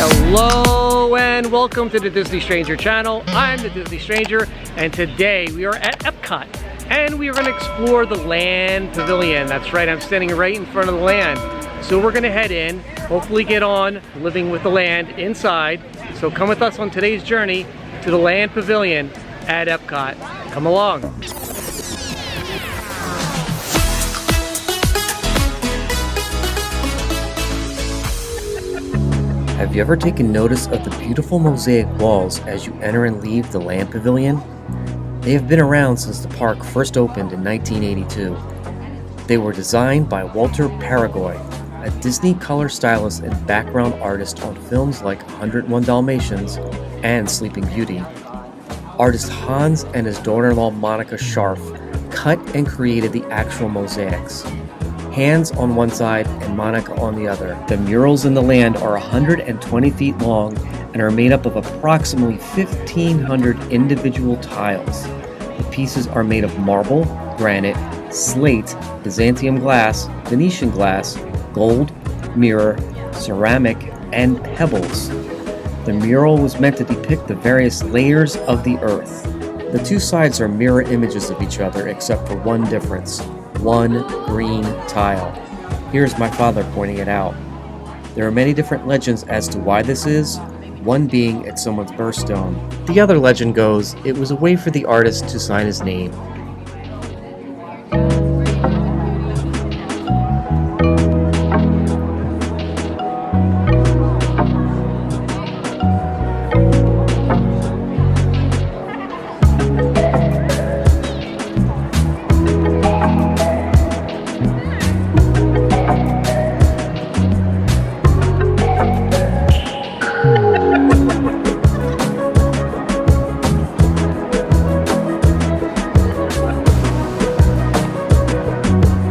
Hello and welcome to the Disney Stranger channel. I'm the Disney Stranger and today we are at Epcot and we are going to explore the Land Pavilion. That's right, I'm standing right in front of the land. So we're going to head in, hopefully get on living with the land inside. So come with us on today's journey to the Land Pavilion at Epcot. Come along. Have you ever taken notice of the beautiful mosaic walls as you enter and leave the Land Pavilion? They have been around since the park first opened in 1982. They were designed by Walter Paragoy, a Disney color stylist and background artist on films like 101 Dalmatians and Sleeping Beauty. Artist Hans and his daughter-in-law Monica Scharf cut and created the actual mosaics. Hans on one side and Monica on the other. The murals in the land are 120 feet long and are made up of approximately 1,500 individual tiles. The pieces are made of marble, granite, slate, Byzantium glass, Venetian glass, gold, mirror, ceramic, and pebbles. The mural was meant to depict the various layers of the earth. The two sides are mirror images of each other except for one difference. One green tile. Here's my father pointing it out. There are many different legends as to why this is, one being it's someone's birthstone. The other legend goes it was a way for the artist to sign his name.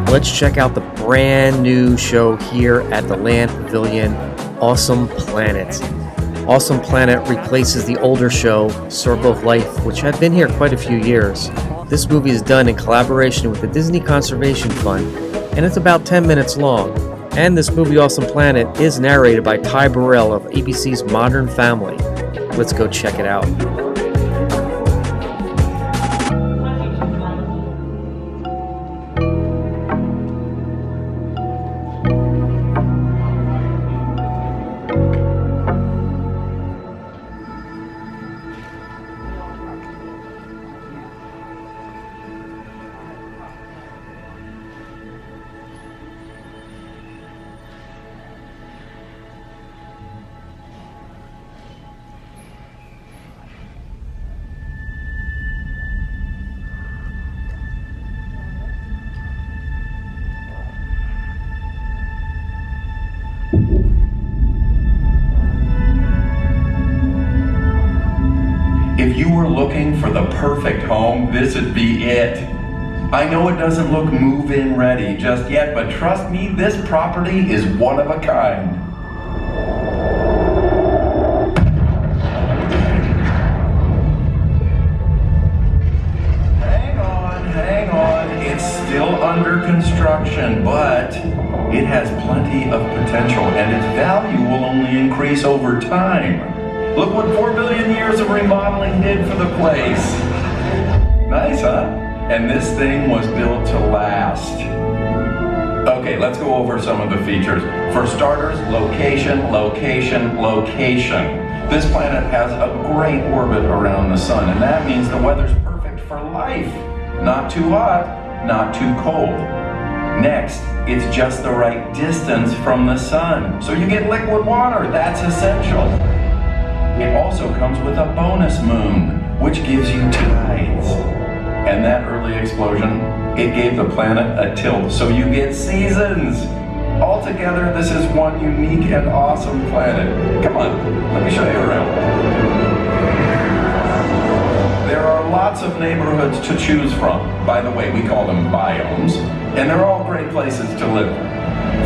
Let's check out the brand new show here at the Land Pavilion, Awesome Planet. Awesome Planet replaces the older show, Circle of Life, which had been here quite a few years. This movie is done in collaboration with the Disney Conservation Fund, and it's about 10 minutes long. And this movie, Awesome Planet, is narrated by Ty Burrell of ABC's Modern Family. Let's go check it out. If you were looking for the perfect home, this would be it. I know it doesn't look move-in ready just yet, but trust me, this property is one of a kind. Hang on, it's still under construction, but it has plenty of potential and its value will only increase over time. Look what 4 billion years of remodeling did for the place. Nice, huh? And this thing was built to last. Okay, let's go over some of the features. For starters, location, location, location. This planet has a great orbit around the sun, and that means the weather's perfect for life. Not too hot, not too cold. Next, it's just the right distance from the sun. So you get liquid water, that's essential. It also comes with a bonus moon, which gives you tides. And that early explosion, it gave the planet a tilt, so you get seasons. Altogether, this is one unique and awesome planet. Come on, let me show you around. There are lots of neighborhoods to choose from. By the way, we call them biomes, and they're all great places to live.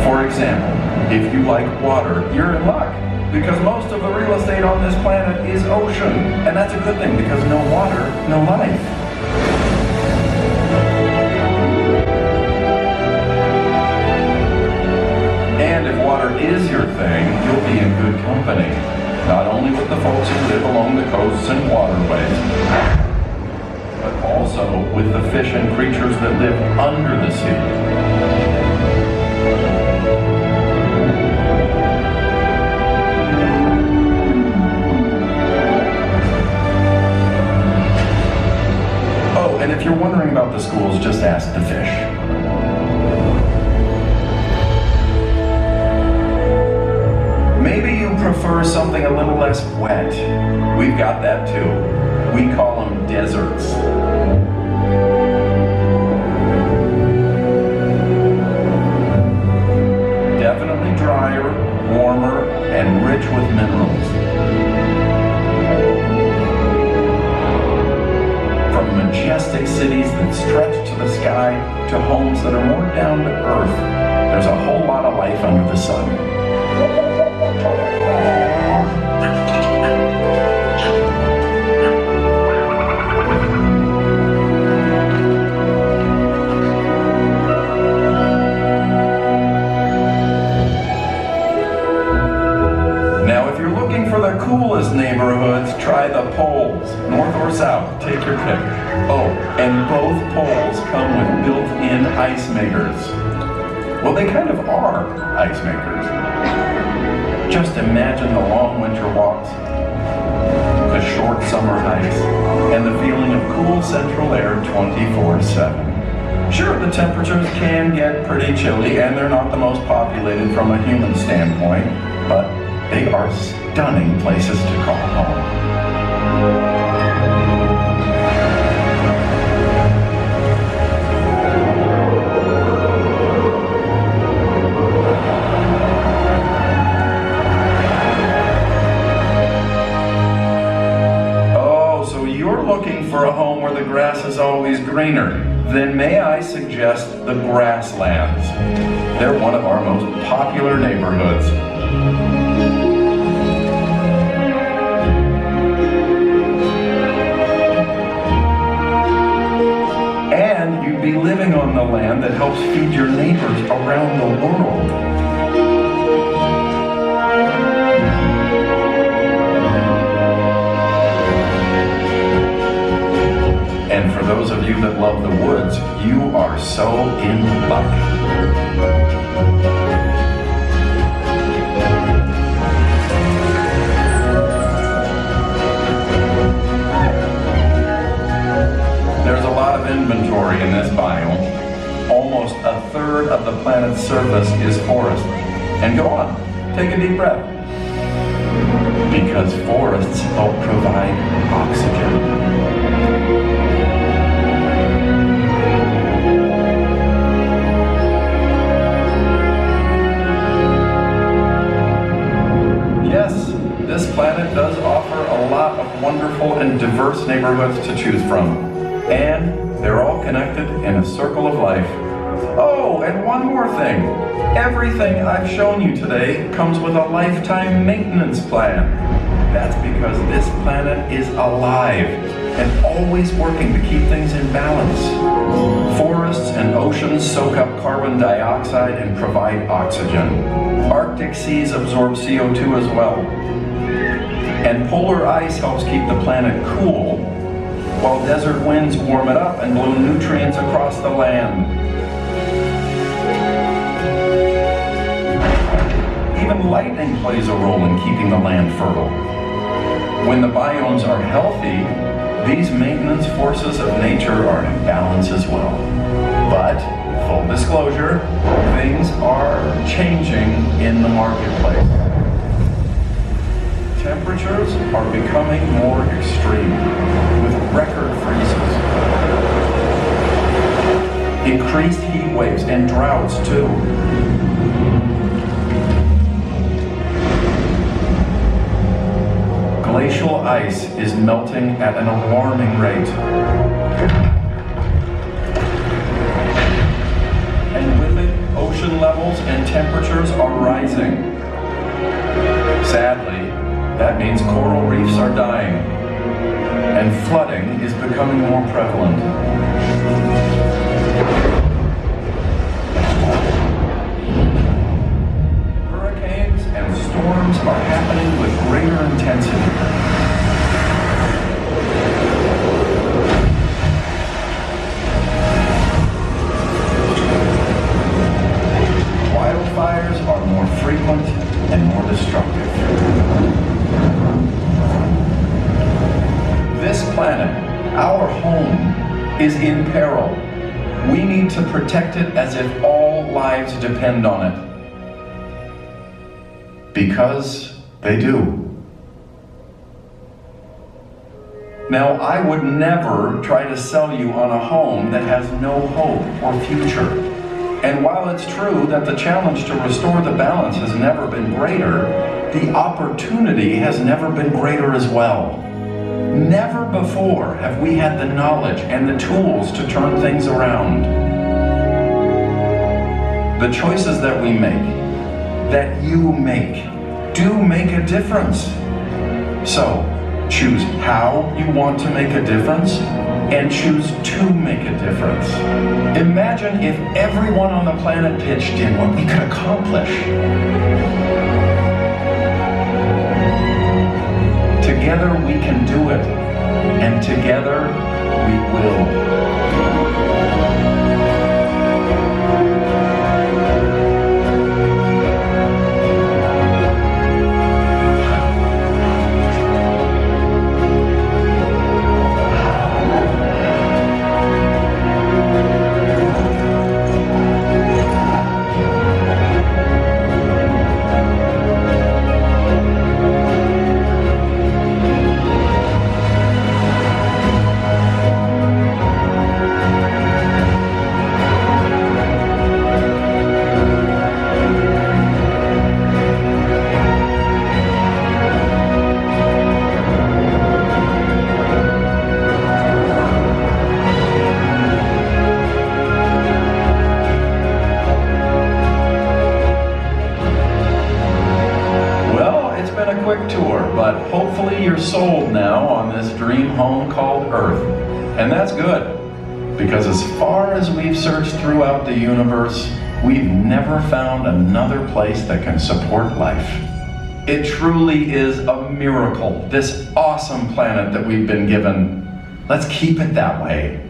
For example, if you like water, you're in luck, because most of the real estate on this planet is ocean, and that's a good thing because no water, no life. And if water is your thing, you'll be in good company. only with the folks who live along the coasts and waterways, but also with the fish and creatures that live under the sea. Oh, and if you're wondering about the schools, just ask the fish. Maybe you prefer something a little less wet. We've got that too. We call them deserts. Definitely drier, warmer, and rich with minerals. From majestic cities that stretch to the sky to homes that are more down to earth, there's a whole lot of life under the sun. Now, if you're looking for the coolest neighborhoods, try the poles, north or south, take your pick. Oh, and both poles come with built-in ice makers. Well, they kind of are ice makers. Just imagine the long winter walks, the short summer hikes, and the feeling of cool central air 24/7. Sure, the temperatures can get pretty chilly, and they're not the most populated from a human standpoint, but they are stunning places to call home. Looking for a home where the grass is always greener, then may I suggest the Grasslands. They're one of our most popular neighborhoods. And you'd be living on the land that helps feed your neighbors around the world. And for those of you that love the woods, you are so in luck. There's a lot of inventory in this biome. Almost a third of the planet's surface is forest. And go on, take a deep breath. Because forests help provide oxygen. This planet does offer a lot of wonderful and diverse neighborhoods to choose from. And they're all connected in a circle of life. Oh, and one more thing. Everything I've shown you today comes with a lifetime maintenance plan. That's because this planet is alive and always working to keep things in balance. Forests and oceans soak up carbon dioxide and provide oxygen. Arctic seas absorb CO2 as well. And polar ice helps keep the planet cool, while desert winds warm it up and blow nutrients across the land. Even lightning plays a role in keeping the land fertile. When the biomes are healthy, these maintenance forces of nature are in balance as well. But, full disclosure, things are changing in the marketplace. Temperatures are becoming more extreme, with record freezes, increased heat waves, and droughts too. Glacial ice is melting at an alarming rate. And with it, ocean levels and temperatures are rising. Sadly, that means coral reefs are dying, and flooding is becoming more prevalent. Hurricanes and storms are happening with greater intensity. Wildfires are more frequent and more destructive. This planet, our home, is in peril. We need to protect it as if all lives depend on it. Because they do. Now, I would never try to sell you on a home that has no hope or future. And while it's true that the challenge to restore the balance has never been greater, the opportunity has never been greater as well. Never before have we had the knowledge and the tools to turn things around. The choices that we make, that you make, do make a difference. So, choose how you want to make a difference and choose to make a difference. Imagine if everyone on the planet pitched in what we could accomplish. Together we can do it, and together we will. But hopefully you're sold now on this dream home called Earth. And that's good, because as far as we've searched throughout the universe, we've never found another place that can support life. It truly is a miracle, this awesome planet that we've been given. Let's keep it that way.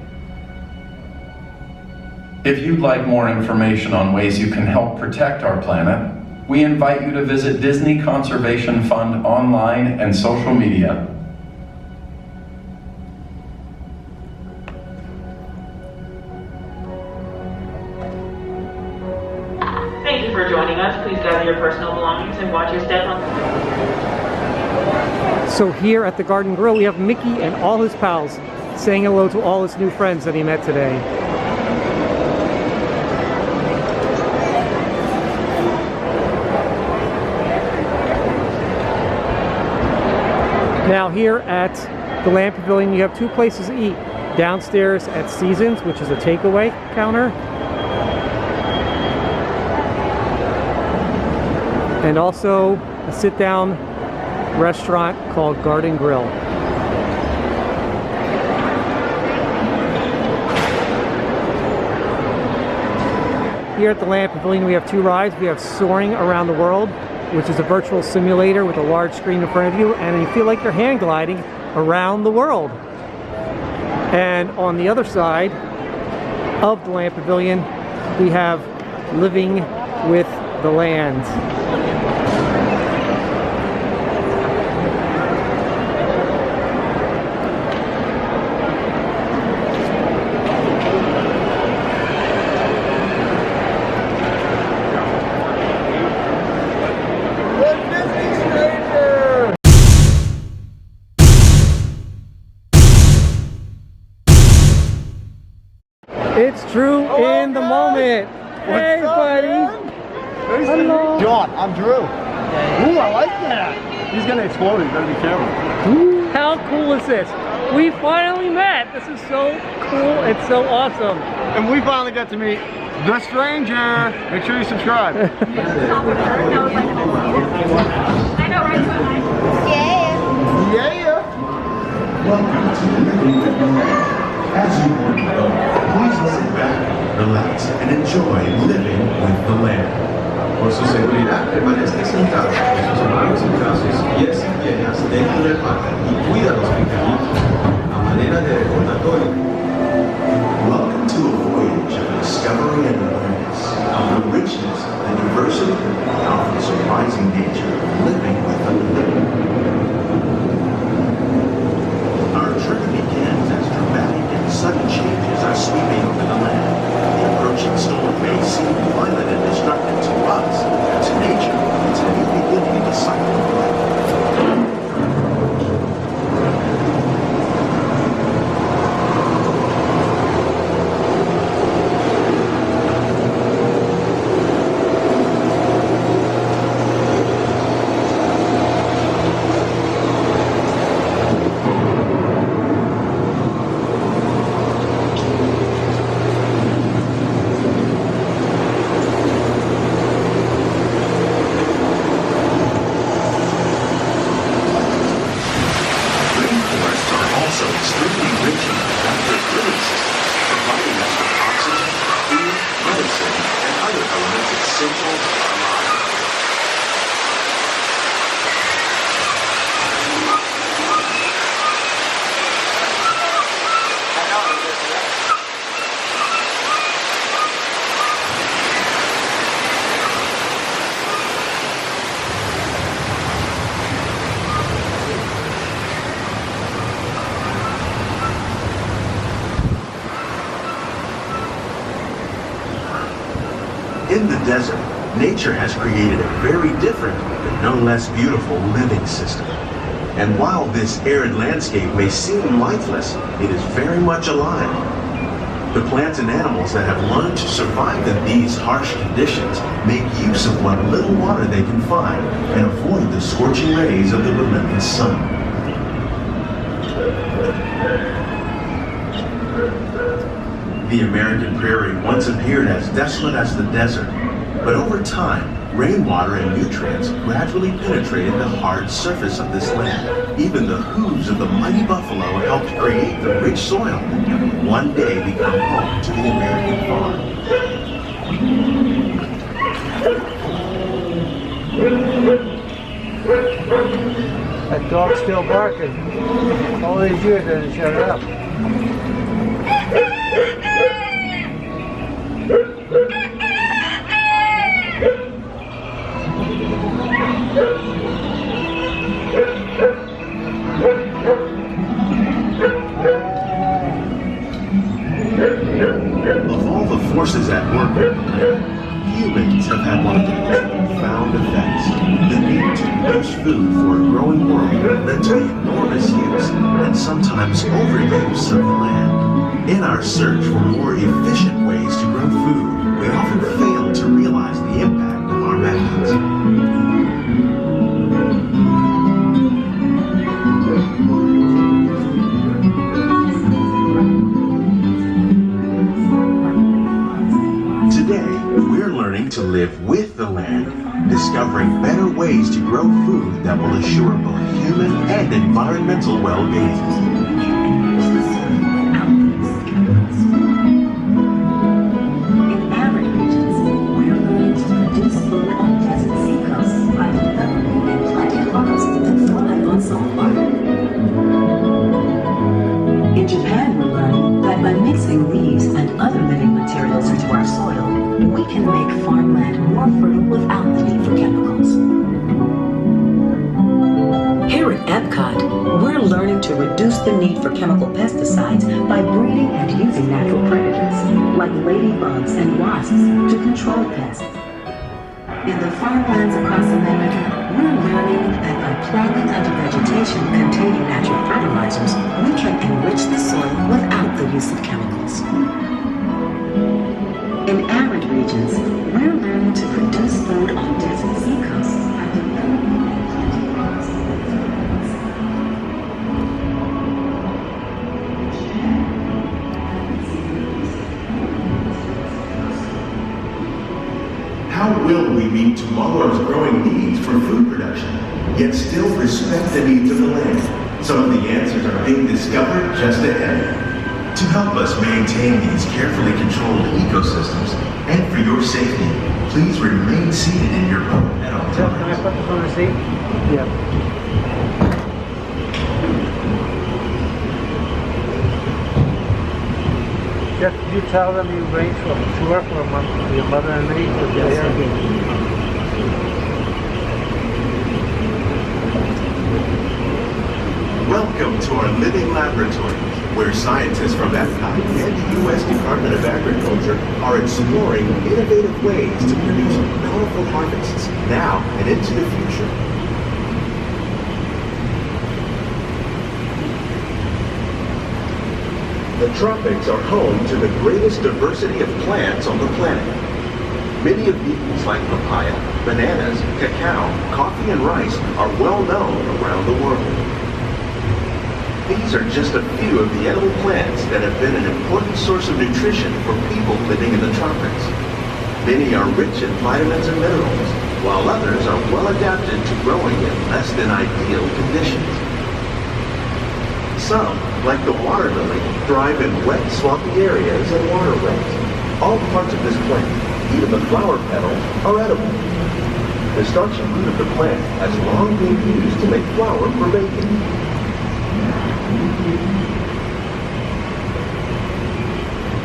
If you'd like more information on ways you can help protect our planet, we invite you to visit Disney Conservation Fund online and social media. Thank you for joining us. Please gather your personal belongings and watch your step on. So here at the Garden Grill, we have Mickey and all his pals saying hello to all his new friends that he met today. Now here at the Land Pavilion, you have two places to eat. Downstairs at Seasons, which is a takeaway counter. And also a sit-down restaurant called Garden Grill. Here at the Land Pavilion, we have two rides. We have Soaring Around the World, which is a virtual simulator with a large screen in front of you, and you feel like you're hang gliding around the world. And on the other side of the Land Pavilion, we have Living with the Land. It's true in the moment. Hey, buddy. Hello. John, I'm Drew. Ooh, I like that. He's gonna explode. You better be careful. Ooh, how cool is this? We finally met. This is so cool. It's so awesome. And we finally got to meet the stranger. Make sure you subscribe. I know, right? Yeah. Welcome to Living with the Land. As you already know, please sit back, relax, and enjoy living with the land. Posso seguridad permanece sentado. y cuida los pequeños a manera de recordatorio. Welcome to a voyage of discovery and awareness of the richness, the diversity, and often surprising nature of living with the living. Our trip begins as dramatic and sudden changes are sweeping over the land. The approaching storm may seem violent and destructive to us, but to nature, it's a new beginning in the cycle of life. In the desert, nature has created a very different, but no less beautiful living system. And while this arid landscape may seem lifeless, it is very much alive. The plants and animals that have learned to survive in these harsh conditions make use of what little water they can find and avoid the scorching rays of the relentless sun. The American prairie once appeared as desolate as the desert, but over time, rainwater and nutrients gradually penetrated the hard surface of this land. Even the hooves of the mighty buffalo helped create the rich soil that would one day become home to the American farm. That dog's still barking. All these years doesn't shut up. Of all the forces at work on the land, humans have had one of the most profound effects. The need to produce food for a growing world led to the enormous use and sometimes overuse of land. In our search for more efficient ways to grow food, we often fail to realize the impact of our methods. To live with the land, discovering better ways to grow food that will assure both human and environmental well-being. In arid regions, we're learning to produce food on desert seacoasts by developing and planting crops that thrive on salt water. In Japan, we're learning that by mixing leaves and other living materials into our soil, we can make farmland more fertile without the need for chemicals. Here at Epcot, we're learning to reduce the need for chemical pesticides by breeding and using natural predators, like ladybugs and wasps, to control pests. In the farmlands across America, we're learning that by planting under vegetation containing natural fertilizers, we can enrich the soil without the use of chemicals. In arid regions, we're learning to produce food on desert seacoasts by developing and planting crops that How will we meet tomorrow's growing needs for food production, yet still respect the needs of the land? Some of the answers are being discovered just ahead. To help us maintain these carefully controlled ecosystems, and for your safety, please remain seated in your boat at all Can I times. put this on the seat? Yeah. Jeff, did you tell them you arranged for a tour for your mother and me? Yes, I did. Welcome to our living laboratory, where scientists from Epcot and the U.S. Department of Agriculture are exploring innovative ways to produce powerful harvests now and into the future. The tropics are home to the greatest diversity of plants on the planet. Many of these, like papaya, bananas, cacao, coffee, and rice, are well known around the world. These are just a few of the edible plants that have been an important source of nutrition for people living in the tropics. Many are rich in vitamins and minerals, while others are well adapted to growing in less than ideal conditions. Some, like the water lily, thrive in wet, swampy areas and waterways. All parts of this plant, even the flower petals, are edible. The starchy root of the plant has long been used to make flour for baking.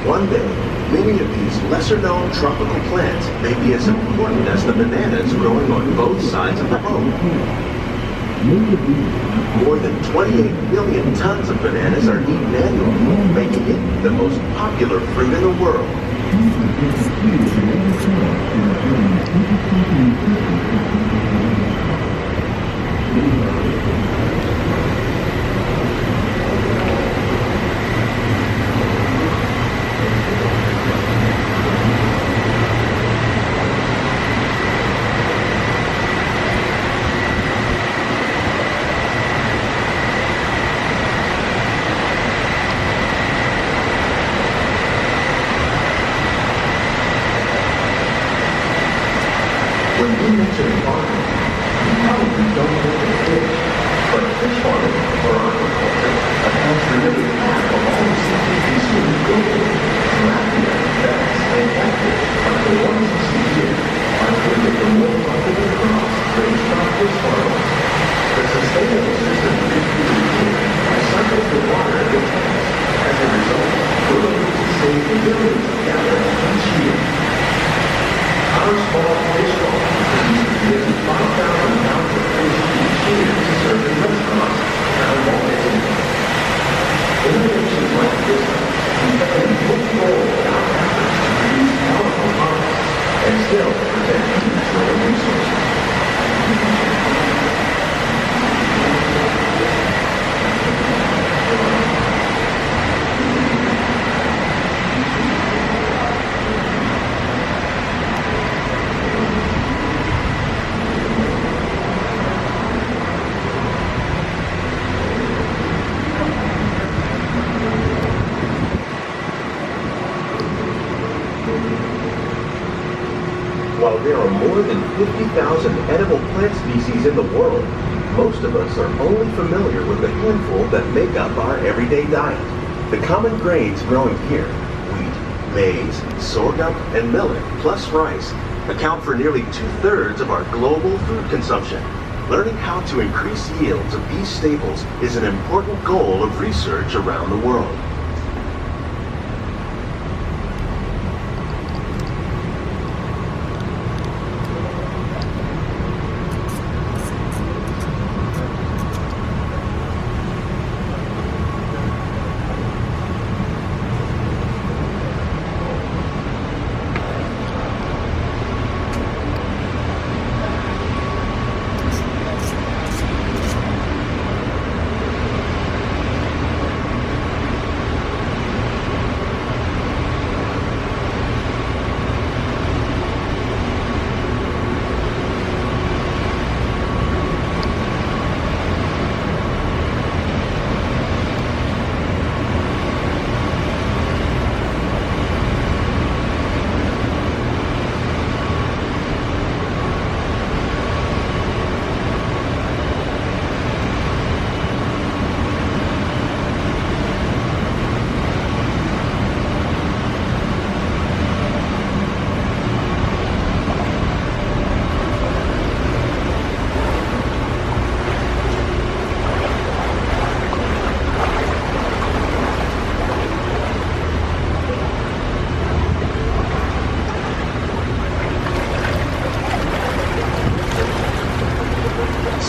One day, many of these lesser-known tropical plants may be as important as the bananas growing on both sides of the boat. More than 28 billion tons of bananas are eaten annually, making it the most popular fruit in the world. When you mention farming, you probably don't think of fish, but fish farming or aquaculture accounts for nearly half of all the species consumed globally. Tilapia, bass, and catfish, like the ones you see here, are three of the more popular crops raised on fish farms. The sustainable system reproduces here recycles the water in the tanks. As a result, we're able to save millions of gallons each year. Our small fish farm produces nearly 5,000 pounds of fish each year to serve in restaurants around Walt Disney World. Innovations like this compare both goal without efforts to produce powerful harvests and still protect natural resources. While there are more than 50,000 edible plant species in the world, most of us are only familiar with the handful that make up our everyday diet. The common grains growing here, wheat, maize, sorghum, and millet, plus rice, account for nearly 2/3 of our global food consumption. Learning how to increase yields of these staples is an important goal of research around the world.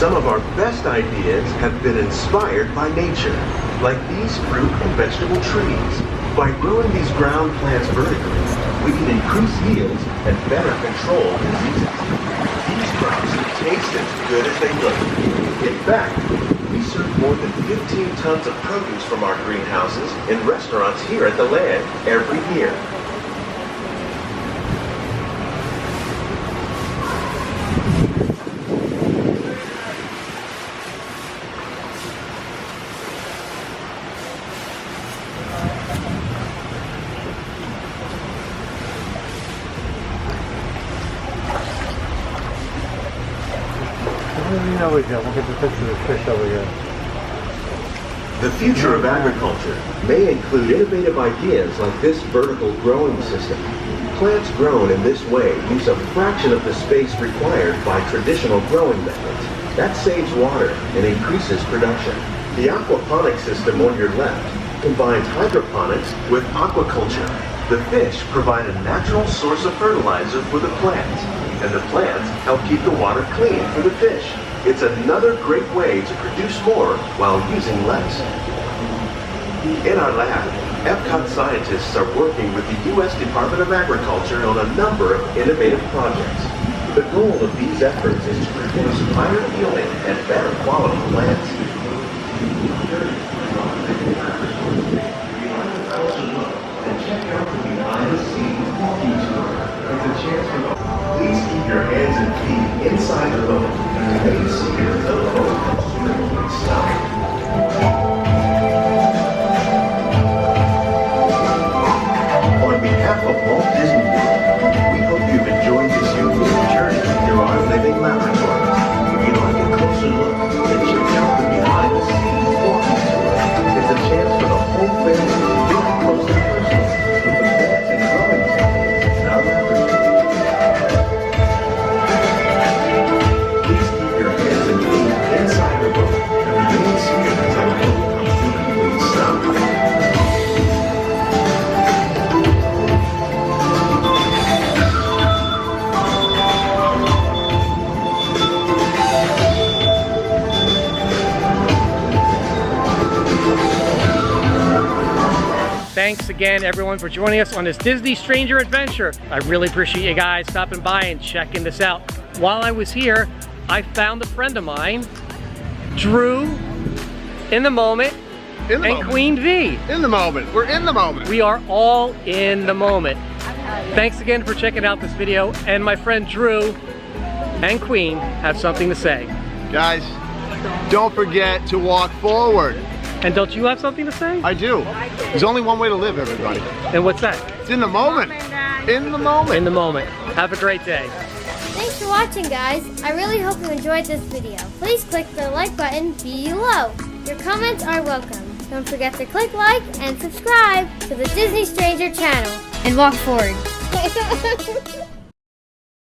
Some of our best ideas have been inspired by nature, like these fruit and vegetable trees. By growing these ground plants vertically, we can increase yields and better control diseases. These crops taste as good as they look. In fact, we serve more than 15 tons of produce from our greenhouses in restaurants here at the land every year. We'll get the picture of the fish over here. The future of agriculture may include innovative ideas like this vertical growing system. Plants grown in this way use a fraction of the space required by traditional growing methods. That saves water and increases production. The aquaponics system on your left combines hydroponics with aquaculture. The fish provide a natural source of fertilizer for the plants, and the plants help keep the water clean for the fish. It's another great way to produce more while using less. In our lab, Epcot scientists are working with the U.S. Department of Agriculture on a number of innovative projects. The goal of these efforts is to produce higher yielding and better quality plants. And check out the behind-the-scenes walking tour. It's a chance for please keep your hands and feet inside the boat and remain seated until the boat comes to a complete stop. On behalf of Walt Disney World, we hope you've enjoyed this unique journey through our living laboratories. If you'd like a closer look, then check out the behind-the-scenes walking tour. It's a chance for the whole family to get close and personal with the plants and growing techniques in our laboratory. Inside the boat, and remain seated until the boat comes to a complete stop. Thanks again, everyone, for joining us on this Disney Stranger Adventure. I really appreciate you guys stopping by and checking this out. While I was here, I found a friend of mine, Drew, in the moment, and Queen V. In the moment. We're in the moment. We are all in the moment. Thanks again for checking out this video, and my friend Drew and Queen have something to say. Guys, don't forget to walk forward. And don't you have something to say? I do. There's only one way to live, everybody. And what's that? It's in the moment. In the moment. In the moment. Have a great day. Thanks for watching, guys. I really hope you enjoyed this video. Please click the like button below. Your comments are welcome. Don't forget to click like and subscribe to the Disney Stranger channel. And walk forward.